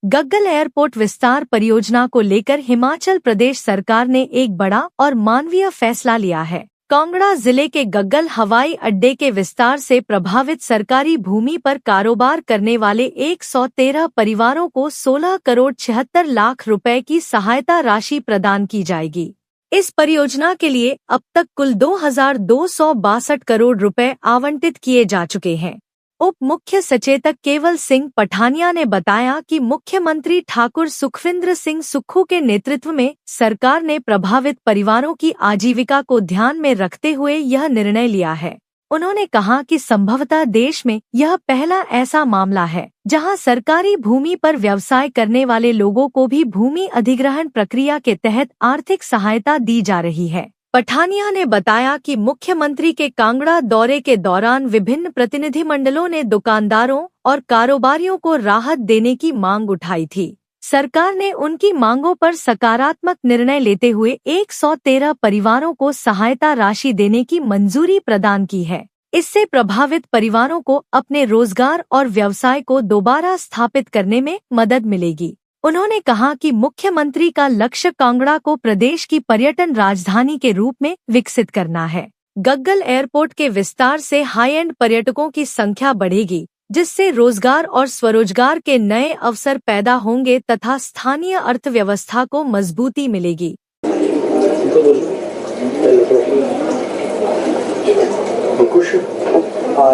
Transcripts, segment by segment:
Gaggal airport विस्तार परियोजना को लेकर हिमाचल प्रदेश सरकार ने एक बड़ा और मानवीय फैसला लिया है। कांगड़ा जिले के गग्गल हवाई अड्डे के विस्तार से प्रभावित सरकारी भूमि पर कारोबार करने वाले 113 परिवारों को 16 करोड़ 76 लाख रुपए की सहायता राशि प्रदान की जाएगी। इस परियोजना के लिए अब तक कुल 2262 करोड़ रुपए आवंटित किए जा चुके हैं। उप मुख्य सचेतक केवल सिंह पठानिया ने बताया कि मुख्यमंत्री ठाकुर सुखविंद्र सिंह सुक्खू के नेतृत्व में सरकार ने प्रभावित परिवारों की आजीविका को ध्यान में रखते हुए यह निर्णय लिया है। उन्होंने कहा कि संभवतः देश में यह पहला ऐसा मामला है जहां सरकारी भूमि पर व्यवसाय करने वाले लोगों को भी भूमि अधिग्रहण प्रक्रिया के तहत आर्थिक सहायता दी जा रही है। पठानिया ने बताया कि मुख्यमंत्री के कांगड़ा दौरे के दौरान विभिन्न प्रतिनिधिमंडलों ने दुकानदारों और कारोबारियों को राहत देने की मांग उठाई थी। सरकार ने उनकी मांगों पर सकारात्मक निर्णय लेते हुए 113 परिवारों को सहायता राशि देने की मंजूरी प्रदान की है। इससे प्रभावित परिवारों को अपने रोजगार और व्यवसाय को दोबारा स्थापित करने में मदद मिलेगी। उन्होंने कहा कि मुख्यमंत्री का लक्ष्य कांगड़ा को प्रदेश की पर्यटन राजधानी के रूप में विकसित करना है। गग्गल एयरपोर्ट के विस्तार से हाई एंड पर्यटकों की संख्या बढ़ेगी, जिससे रोजगार और स्वरोजगार के नए अवसर पैदा होंगे तथा स्थानीय अर्थव्यवस्था को मजबूती मिलेगी।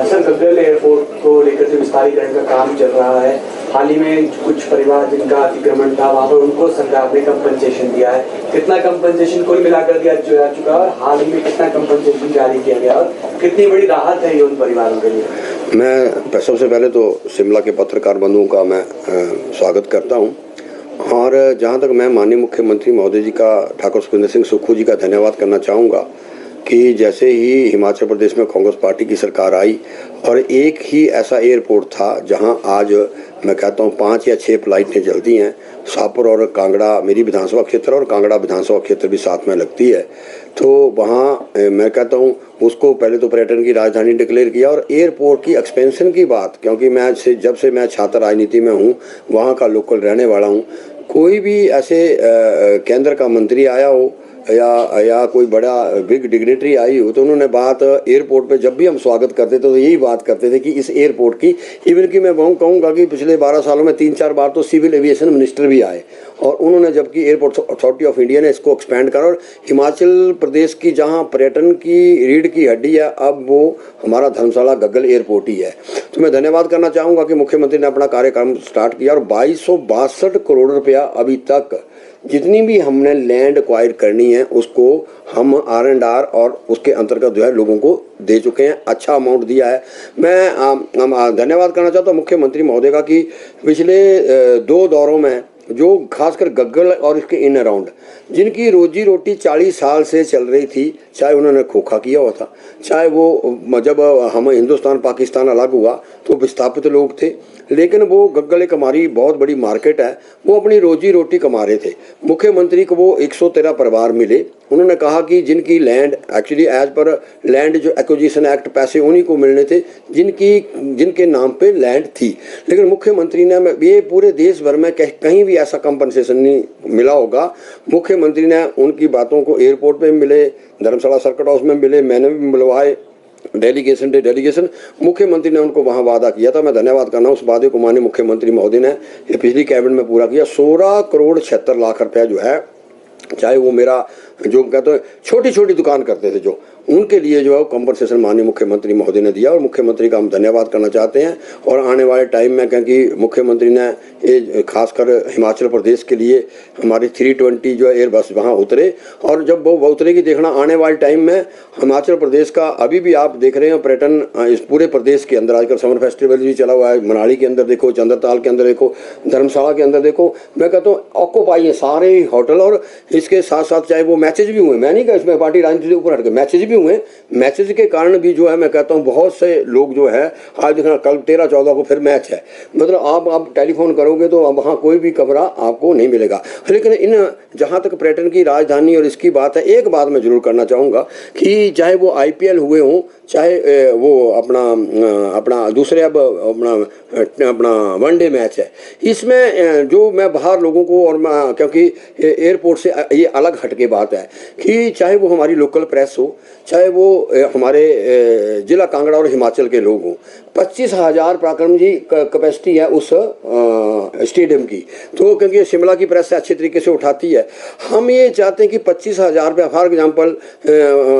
सर, गग्गल एयरपोर्ट को लेकर जो विस्तारीकरण का काम चल रहा है, हाल ही में कुछ परिवार जिनका अतिक्रमण था वहाँ पर उनको सरकार ने कंपनसेशन दिया है। कितना कंपनसेशन कुल मिलाकर दिया जा चुका है और हाल ही में कितना कंपनसेशन जारी किया गया और कितनी बड़ी राहत है ये उन परिवारों के लिए? मैं सबसे पहले तो शिमला के पत्रकार बंधुओं का मैं स्वागत करता हूँ और जहाँ तक मैं माननीय मुख्यमंत्री महोदय जी का, ठाकुर सुखविंदर सिंह सुक्खू जी का धन्यवाद करना चाहूँगा कि जैसे ही हिमाचल प्रदेश में कांग्रेस पार्टी की सरकार आई और एक ही ऐसा एयरपोर्ट था जहां आज मैं कहता हूं 5 या 6 फ्लाइटें चलती हैं। शाहपुर और कांगड़ा मेरी विधानसभा क्षेत्र और कांगड़ा विधानसभा क्षेत्र भी साथ में लगती है, तो वहां मैं कहता हूं उसको पहले तो पर्यटन की राजधानी डिक्लेयर किया और एयरपोर्ट की एक्सपेंशन की बात, क्योंकि जब से मैं छात्र राजनीति में हूँ, वहाँ का लोकल रहने वाला हूँ, कोई भी ऐसे केंद्र का मंत्री आया हो या कोई बड़ा बिग डिग्नेटरी आई हो तो उन्होंने बात एयरपोर्ट पे जब भी हम स्वागत करते थे तो यही बात करते थे कि इस एयरपोर्ट की, इवन कि मैं कहूँगा कि पिछले 12 सालों में 3-4 बार तो सिविल एविएशन मिनिस्टर भी आए और उन्होंने, जबकि एयरपोर्ट अथॉरिटी ऑफ इंडिया ने इसको एक्सपेंड करा और हिमाचल प्रदेश की जहाँ पर्यटन की रीढ़ की हड्डी है, अब वो हमारा धर्मशाला गग्गल एयरपोर्ट ही है। तो मैं धन्यवाद करना चाहूँगा कि मुख्यमंत्री ने अपना कार्यक्रम स्टार्ट किया और 2262 करोड़ रुपया अभी तक जितनी भी हमने लैंड एक्वायर करनी है उसको हम R&R और उसके अंतर्गत जो है लोगों को दे चुके हैं, अच्छा अमाउंट दिया है। मैं धन्यवाद करना चाहता हूँ मुख्यमंत्री महोदय का कि पिछले 2 दौरों में जो खासकर गग्गल और इसके इन अराउंड जिनकी रोजी रोटी 40 साल से चल रही थी, चाहे उन्होंने खोखा किया हुआ था, चाहे वो जब हम हिंदुस्तान पाकिस्तान अलग हुआ तो विस्थापित लोग थे, लेकिन वो गग्गल एक हमारी बहुत बड़ी मार्केट है, वो अपनी रोजी रोटी कमा रहे थे। मुख्यमंत्री को वो 113 परिवार मिले। उन्होंने कहा कि जिनकी land actually as per land जो एक्विजिशन एक्ट पैसे उन्हीं को मिलने थे जिनके नाम पे लैंड थी, लेकिन मुख्यमंत्री ने, ये पूरे देश भर में कहीं भी ऐसा कंपनसेशन नहीं मिला होगा। मुख्यमंत्री ने उनकी बातों को एयरपोर्ट पे मिले, धर्मशाला सर्किट हाउस में मिले, मैंने भी मिलवाए, डेलीगेशन मुख्यमंत्री ने उनको वहां वादा किया था। मैं धन्यवाद करना उस वादे को माननीय मुख्यमंत्री महोदय ने ये पिछली कैबिनेट में पूरा किया। 16 करोड़ 76 लाख रुपया जो है, चाहे वो मेरा जो कहते हैं छोटी छोटी दुकान करते थे जो, उनके लिए जो है कंपनसेशन माननीय मुख्यमंत्री महोदय ने दिया और मुख्यमंत्री का हम धन्यवाद करना चाहते हैं। और आने वाले टाइम में, क्योंकि मुख्यमंत्री ने ये खासकर हिमाचल प्रदेश के लिए हमारी 320 जो है एयर बस वहाँ उतरे और जब वो उतरेगी देखना आने वाले टाइम में हिमाचल प्रदेश का, अभी भी आप देख रहे हैं पर्यटन इस पूरे प्रदेश के अंदर आजकल समर फेस्टिवल भी चला हुआ है। मनाली के अंदर देखो, चंद्रताल के अंदर देखो, धर्मशाला के अंदर देखो, मैं कहता हूँ ऑक्यूपाई है सारे होटल और इसके साथ साथ चाहे वो मैचेज भी हुए, मैं नहीं कहा इसमें पार्टी राजनीति से ऊपर हट गए, मैचेज भी हुए। मैचेज के कारण भी जो है मैं कहता हूँ बहुत से लोग जो है, आज देखना कल 13-14 को फिर मैच है, मतलब आप टेलीफोन करोगे तो वहाँ कोई भी कमरा आपको नहीं मिलेगा। लेकिन इन जहाँ तक पर्यटन की राजधानी और इसकी बात है, एक बात मैं जरूर करना चाहूँगा कि चाहे वो IPL हुए हों, चाहे वो अपना दूसरे अब अपना वनडे मैच है, इसमें जो मैं बाहर लोगों को और क्योंकि एयरपोर्ट से ये अलग हटके बात है कि चाहे वो हमारी लोकल प्रेस हो, चाहे वो हमारे जिला कांगड़ा और हिमाचल के लोग हों, 25,000 पराक्रम जी कैपेसिटी है उस स्टेडियम की। तो क्योंकि शिमला की प्रेस अच्छे तरीके से उठाती है, हम ये चाहते हैं कि 25,000 पे फॉर एग्जाम्पल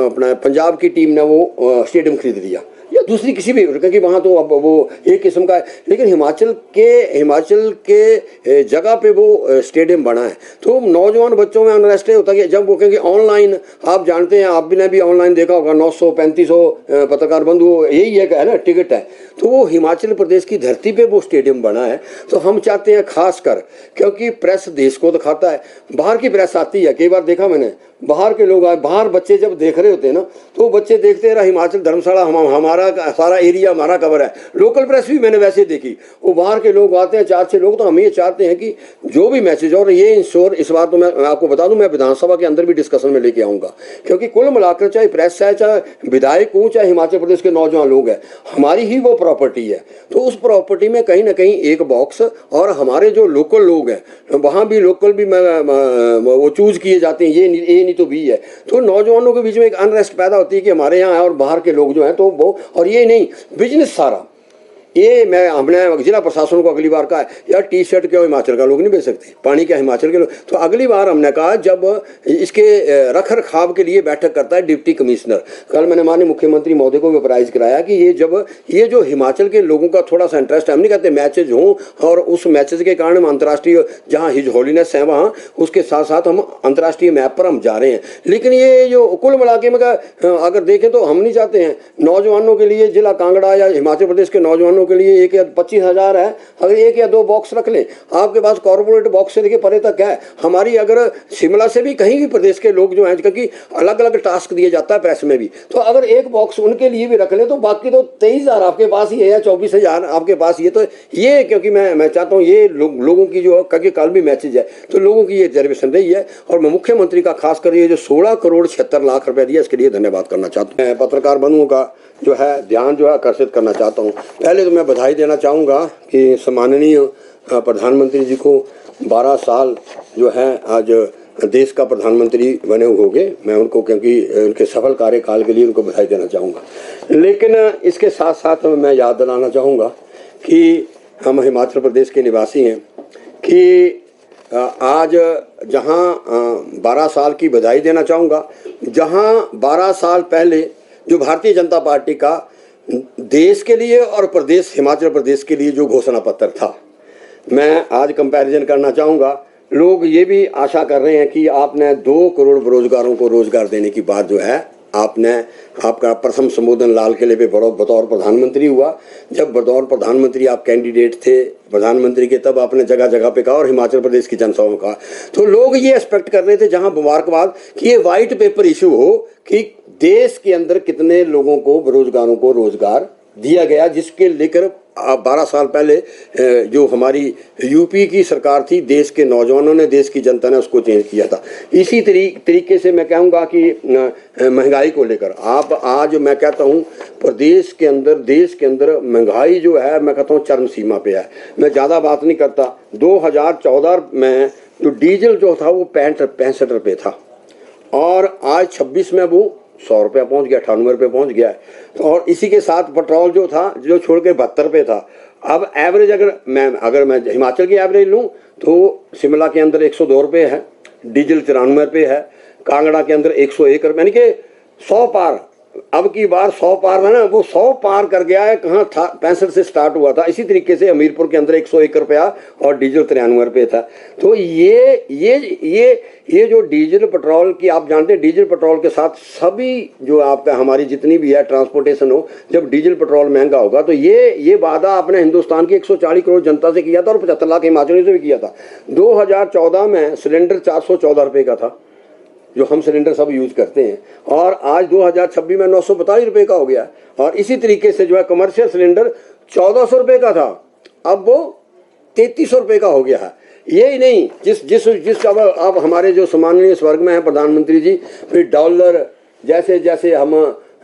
अपना पंजाब की टीम ने वो स्टेडियम खरीद लिया या दूसरी किसी भी, क्योंकि वहाँ तो अब वो एक किस्म का है, लेकिन हिमाचल के जगह पे वो स्टेडियम बना है। तो नौजवान बच्चों में अनरेस्ट होता है कि जब वो, क्योंकि ऑनलाइन आप जानते हैं, आप ने भी ऑनलाइन देखा होगा, 900-3500 पत्रकार बंधु यही है ना, टिकट है। तो वो हिमाचल प्रदेश की धरती पे वो स्टेडियम बना है। तो हम चाहते हैं खास कर, क्योंकि प्रेस देश को दिखाता है, बाहर की प्रेस आती है, कई बार देखा मैंने, बाहर के लोग आए, बाहर बच्चे जब देख रहे होते हैं ना, तो बच्चे देखते रहा हिमाचल धर्मशाला हमारा सारा एरिया हमारा कवर है। लोकल प्रेस भी मैंने वैसे देखी, वो बाहर के लोग आते हैं 4-6 लोग। तो हम ये चाहते हैं कि जो भी मैसेज, और ये इंश्योर, इस बात तो मैं आपको बता दूं, मैं विधानसभा के अंदर भी डिस्कशन में लेके आऊंगा, क्योंकि कुल मिलाकर चाहे प्रेस है, चाहे विधायक हो, चाहे हिमाचल प्रदेश के नौजवान लोग हैं, हमारी ही वो प्रॉपर्टी है। तो उस प्रॉपर्टी में कहीं ना कहीं एक बॉक्स, और हमारे जो लोकल लोग हैं वहाँ भी लोकल भी वो चूज किए जाते हैं, ये नहीं तो भी है। तो नौजवानों के बीच में एक अनरेस्ट पैदा होती है कि हमारे यहाँ और बाहर के लोग जो हैं, तो वो, और ये नहीं बिजनेस सारा, ये हमने जिला प्रशासन को अगली बार कहा है, यार टी-शर्ट क्यों हिमाचल का लोग नहीं बेच सकते, पानी क्या हिमाचल के लोग। तो अगली बार हमने कहा, जब इसके रख रखाव के लिए बैठक करता है डिप्टी कमिश्नर, कल मैंने माननीय मुख्यमंत्री महोदय को भी अप्राइज कराया कि ये जो हिमाचल के लोगों का थोड़ा सा इंटरेस्ट है, हम नहीं कहते मैचेज हों, और उस मैचेज के कारण हम अंतर्राष्ट्रीय जहाँ हिज होलीनेस है वहाँ, उसके साथ साथ हम अंतर्राष्ट्रीय मैप पर हम जा रहे हैं। लेकिन ये जो कुल मिला के अगर देखें तो हम नहीं चाहते हैं नौजवानों के लिए, जिला कांगड़ा या हिमाचल प्रदेश के नौजवानों के लिए 1 या 25,000 है, अगर 1 या 2 बॉक्स रख लें, आपके पास कॉर्पोरेट बॉक्स से लेके परे तक है। हमारी अगर शिमला से भी कहीं भी प्रदेश के लोग जो हैं, क्योंकि अलग अलग टास्क दिया जाता है प्रेस में भी, तो अगर 1 बॉक्स उनके लिए भी रख लें, तो बाकी तो 23,000 आपके पास ही है या 24,000 आपके पास ही है। तो ये, क्योंकि मैं चाहता हूँ ये लोगों की जो, क्योंकि कल भी मैसेज है, तो लोगों की ये रिजर्वेशन रही है। और मैं मुख्यमंत्री का खास कर ये जो 16 करोड़ 76 लाख रुपए दिया, इसके लिए धन्यवाद करना चाहता हूँ। पत्रकार बंधुओं का जो है ध्यान जो है आकर्षित करना चाहता हूँ। पहले तो मैं बधाई देना चाहूँगा कि सम्माननीय प्रधानमंत्री जी को 12 साल जो है आज देश का प्रधानमंत्री बने होंगे। मैं उनको, क्योंकि उनके सफल कार्यकाल के लिए उनको बधाई देना चाहूँगा। लेकिन इसके साथ साथ मैं याद दिलाना चाहूँगा कि हम हिमाचल प्रदेश के निवासी हैं, कि आज जहाँ 12 साल की बधाई देना चाहूँगा, जहाँ 12 साल पहले जो भारतीय जनता पार्टी का देश के लिए और प्रदेश हिमाचल प्रदेश के लिए जो घोषणा पत्र था, मैं आज कंपैरिजन करना चाहूँगा। लोग ये भी आशा कर रहे हैं कि आपने 2 करोड़ बेरोजगारों को रोजगार देने की बात जो है, आपका प्रथम संबोधन लाल किले पे बतौर प्रधानमंत्री हुआ। जब बतौर प्रधानमंत्री आप कैंडिडेट थे प्रधानमंत्री के, तब आपने जगह जगह पे कहा और हिमाचल प्रदेश की जनसभाओं का, तो लोग ये एक्सपेक्ट कर रहे थे, जहां मुबारकबाद कि ये व्हाइट पेपर इशू हो कि देश के अंदर कितने लोगों को, बेरोजगारों को रोजगार दिया गया, जिसके लेकर 12 साल पहले जो हमारी यूपी की सरकार थी, देश के नौजवानों ने, देश की जनता ने उसको चेंज किया था। इसी तरीके से मैं कहूँगा कि महंगाई को लेकर आप आज, मैं कहता हूँ प्रदेश के अंदर, देश के अंदर महंगाई जो है, मैं कहता हूँ चरम सीमा पे है। मैं ज़्यादा बात नहीं करता। 2014 में जो डीजल जो था वो 65 रुपये था, और आज 26 में वो 100 रुपया पहुँच गया, 98 रुपये पहुँच गया है। तो और इसी के साथ पेट्रोल जो था, जो छोड़ के 72 रुपये था। अब एवरेज अगर मैं हिमाचल की एवरेज लूँ तो शिमला के अंदर 102 रुपये है, डीजल 94 रुपये है, कांगड़ा के अंदर 101 रुपये, यानी कि 100 पार। अब की बार 100 पार है ना, वो 100 पार कर गया है। कहाँ था, 65 से स्टार्ट हुआ था। इसी तरीके से हमीरपुर के अंदर 101 रुपया और डीजल 93 रुपये था। तो ये जो डीजल पेट्रोल की, आप जानते हैं डीजल पेट्रोल के साथ सभी जो आपका हमारी जितनी भी है ट्रांसपोर्टेशन हो, जब डीजल पेट्रोल महंगा होगा तो ये वादा आपने हिंदुस्तान की 140 करोड़ जनता से किया था और 75 लाख हिमाचलियों से भी किया था। 2014 में सिलेंडर 414 रुपये का था, जो हम सिलेंडर सब यूज करते हैं, और आज 2026 में 942 रुपये का हो गया। और इसी तरीके से जो है कमर्शियल सिलेंडर 1400 रुपये का था, अब वो 3300 रुपये का हो गया है। यही नहीं, जिस जिस जिस अब आप हमारे जो सम्माननीय स्वर्ग में हैं प्रधानमंत्री जी, फिर डॉलर जैसे जैसे हम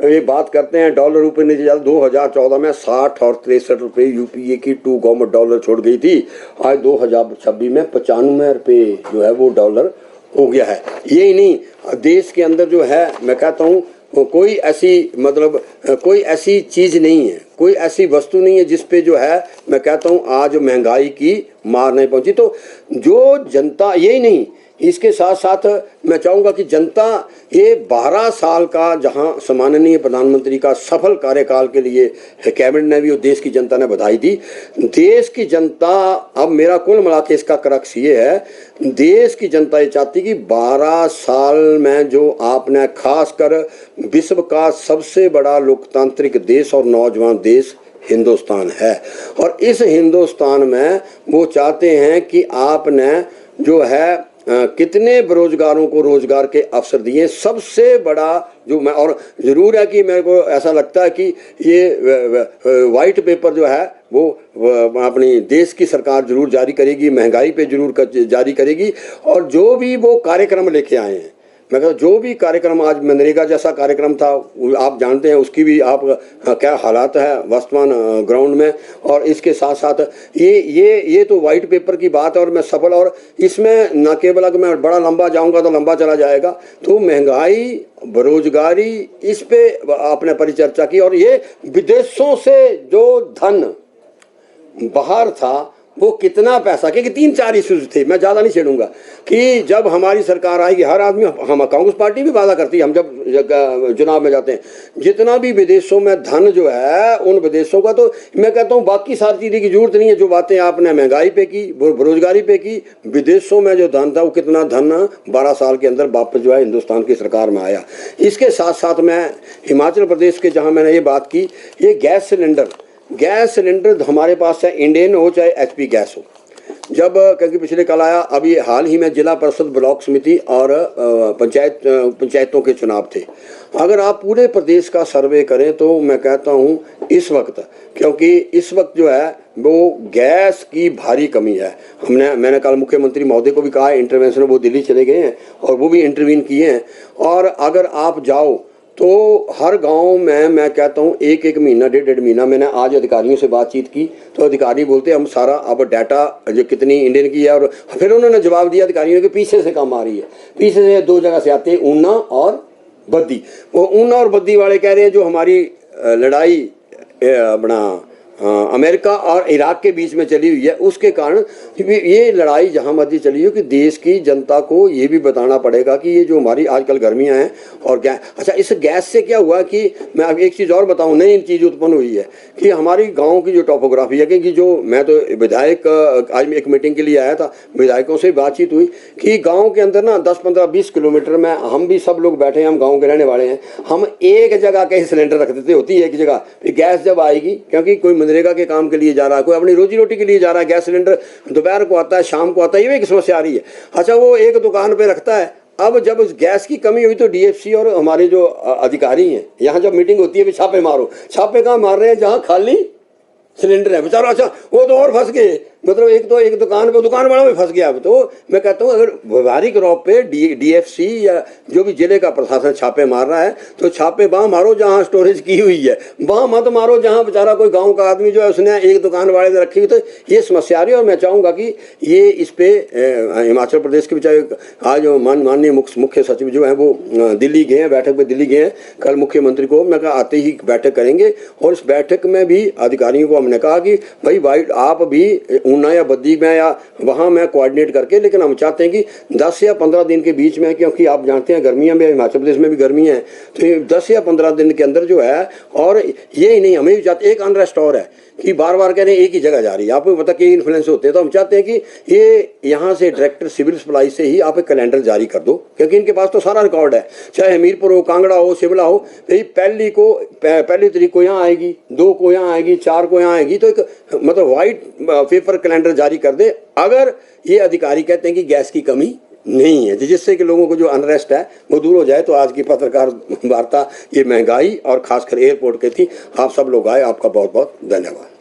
ये बात करते हैं, डॉलर ऊपर नीचे जाता, 2014 में 60 और 63 रुपये यूपीए की 2 गवर्नमेंट डॉलर छोड़ गई थी, आज 2026 में 95 रुपये जो है वो डॉलर हो गया है। यही नहीं, देश के अंदर जो है मैं कहता हूँ कोई ऐसी मतलब कोई ऐसी चीज नहीं है, कोई ऐसी वस्तु नहीं है जिस पे जो है मैं कहता हूँ आज महंगाई की मार नहीं पहुंची। तो जो जनता, यही नहीं, इसके साथ साथ मैं चाहूँगा कि जनता ये 12 साल का जहाँ सम्माननीय प्रधानमंत्री का सफल कार्यकाल के लिए कैबिनेट ने भी और देश की जनता ने बधाई दी। देश की जनता, अब मेरा कुल मिला के इसका क्रक्स ये है, देश की जनता ये चाहती कि 12 साल में जो आपने खासकर विश्व का सबसे बड़ा लोकतांत्रिक देश और नौजवान देश हिंदुस्तान है, और इस हिंदुस्तान में वो चाहते हैं कि आपने जो है कितने बेरोजगारों को रोजगार के अवसर दिए। सबसे बड़ा जो मैं, और ज़रूर है कि मेरे को ऐसा लगता है कि ये वाइट पेपर जो है वो अपनी देश की सरकार जरूर जारी करेगी, महंगाई पे जरूर जारी करेगी, और जो भी वो कार्यक्रम लेके आए हैं, मैं कहता जो भी कार्यक्रम आज मनरेगा जैसा कार्यक्रम था आप जानते हैं उसकी भी आप क्या हालात है वर्तमान ग्राउंड में। और इसके साथ साथ ये तो वाइट पेपर की बात है, और मैं सफल, और इसमें न केवल अगर मैं बड़ा लंबा जाऊंगा तो लंबा चला जाएगा, तो महंगाई, बेरोजगारी, इस पे आपने परिचर्चा की। और ये विदेशों से जो धन बाहर था वो कितना पैसा, क्योंकि 3-4 इश्यूज थे, मैं ज़्यादा नहीं छेड़ूंगा, कि जब हमारी सरकार आएगी हर आदमी, हम कांग्रेस पार्टी भी वादा करती है, हम जब चुनाव में जाते हैं, जितना भी विदेशों में धन जो है उन विदेशों का, तो मैं कहता हूँ बाकी सारी चीज़ें की जरूरत नहीं है। जो बातें आपने महंगाई पे की, बेरोजगारी पे की, विदेशों में जो धन था वो कितना धन 12 साल के अंदर वापस जो है हिंदुस्तान की सरकार में आया। इसके साथ साथ मैं हिमाचल प्रदेश के जहाँ मैंने ये बात की, ये गैस सिलेंडर हमारे पास है, इंडियन हो चाहे एचपी गैस हो, जब क्योंकि पिछले कल आया, अभी हाल ही में जिला परिषद, ब्लॉक समिति और पंचायतों के चुनाव थे। अगर आप पूरे प्रदेश का सर्वे करें तो मैं कहता हूँ इस वक्त, क्योंकि इस वक्त जो है वो गैस की भारी कमी है। मैंने कल मुख्यमंत्री महोदय को भी कहा है, इंटरवेंशन, वो दिल्ली चले गए हैं और वो भी इंटरवीन किए हैं। और अगर आप जाओ तो हर गांव में मैं कहता हूँ एक महीना, डेढ़ महीना, मैंने आज अधिकारियों से बातचीत की तो अधिकारी बोलते हम सारा अब डाटा जो कितनी इंडियन की है, और फिर उन्होंने जवाब दिया अधिकारियों के पीछे से कम आ रही है, पीछे से 2 जगह से आते हैं, ऊना और बद्दी। वो ऊना और बद्दी वाले कह रहे हैं जो हमारी लड़ाई अपना अमेरिका और इराक के बीच में चली हुई है, उसके कारण ये लड़ाई जहाँ मर्जी चली हो कि देश की जनता को ये भी बताना पड़ेगा कि ये जो हमारी आजकल गर्मियाँ हैं और अच्छा इस गैस से क्या हुआ कि मैं अब एक चीज़ और बताऊँ, नई चीज़ उत्पन्न हुई है कि हमारी गाँव की जो टोपोग्राफी है, क्योंकि जो मैं तो विधायक आज एक मीटिंग के लिए आया था, विधायकों से बातचीत हुई कि गाँव के अंदर ना 10-15-20 किलोमीटर में हम भी सब लोग बैठे हैं, हम गाँव के रहने वाले हैं, हम एक जगह कहीं सिलेंडर रख देते होती है एक जगह, फिर गैस जब आएगी, क्योंकि कोई मनरेगा के काम के लिए जा रहा है, कोई अपनी रोजी रोटी के लिए जा रहा है, गैस सिलेंडर दोपहर को आता है, शाम को आता है, ये एक समस्या आ रही है। अच्छा वो एक दुकान पे रखता है, अब जब उस गैस की कमी हुई तो डीएफसी और हमारे जो अधिकारी हैं यहाँ जब मीटिंग होती है भी छापे मारो, छापे कहाँ मार रहे हैं जहाँ खाली सिलेंडर है बेचारा। अच्छा वो तो और फंस गए, मतलब एक दुकान पे, दुकान वाला भी फंस गया। तो मैं कहता हूँ अगर व्यवहारिक रौब पे डीएफसी या जो भी जिले का प्रशासन छापे मार रहा है तो छापे वहाँ मारो जहाँ स्टोरेज की हुई है, वहाँ मत मारो जहाँ बेचारा कोई गांव का आदमी जो है उसने एक दुकान वाले ने रखी हुई। तो ये समस्या आ रही है और मैं चाहूँगा कि ये इस पे हिमाचल प्रदेश के चाहे आज माननीय मुख्य सचिव जो है वो दिल्ली गए हैं, बैठक में दिल्ली गए हैं, कल मुख्यमंत्री को मैं कहा आते ही बैठक करेंगे और इस बैठक में भी अधिकारियों को हमने कहा कि भाई आप भी ऊना या बद्दी में या वहाँ में कोऑर्डिनेट करके, लेकिन हम चाहते हैं कि 10 या 15 दिन के बीच में, क्योंकि आप जानते हैं गर्मियाँ में हिमाचल प्रदेश में भी गर्मी है, तो 10 या 15 दिन के अंदर जो है, और ये ही नहीं हमें भी चाहते, एक अनरेस्ट और है कि बार बार कह रहे हैं एक ही जगह जा रही है, आपको पता कि इन्फ्लुएंस होते हैं, तो हम चाहते हैं कि ये यहाँ से डायरेक्टर सिविल सप्लाई से ही आप एक कैलेंडर जारी कर दो, क्योंकि इनके पास तो सारा रिकॉर्ड है, चाहे हमीरपुर हो, कांगड़ा हो, शिमला हो, यही पहली तारीख को यहाँ आएगी, 2 को यहाँ आएगी, 4 को यहाँ आएगी, तो एक मतलब वाइट पेपर कैलेंडर जारी कर दे। अगर ये अधिकारी कहते हैं कि गैस की कमी नहीं है, जिससे कि लोगों को जो अनरेस्ट है वो दूर हो जाए। तो आज की पत्रकार वार्ता ये महंगाई और खासकर एयरपोर्ट की थी। आप सब लोग आए, आपका बहुत बहुत धन्यवाद।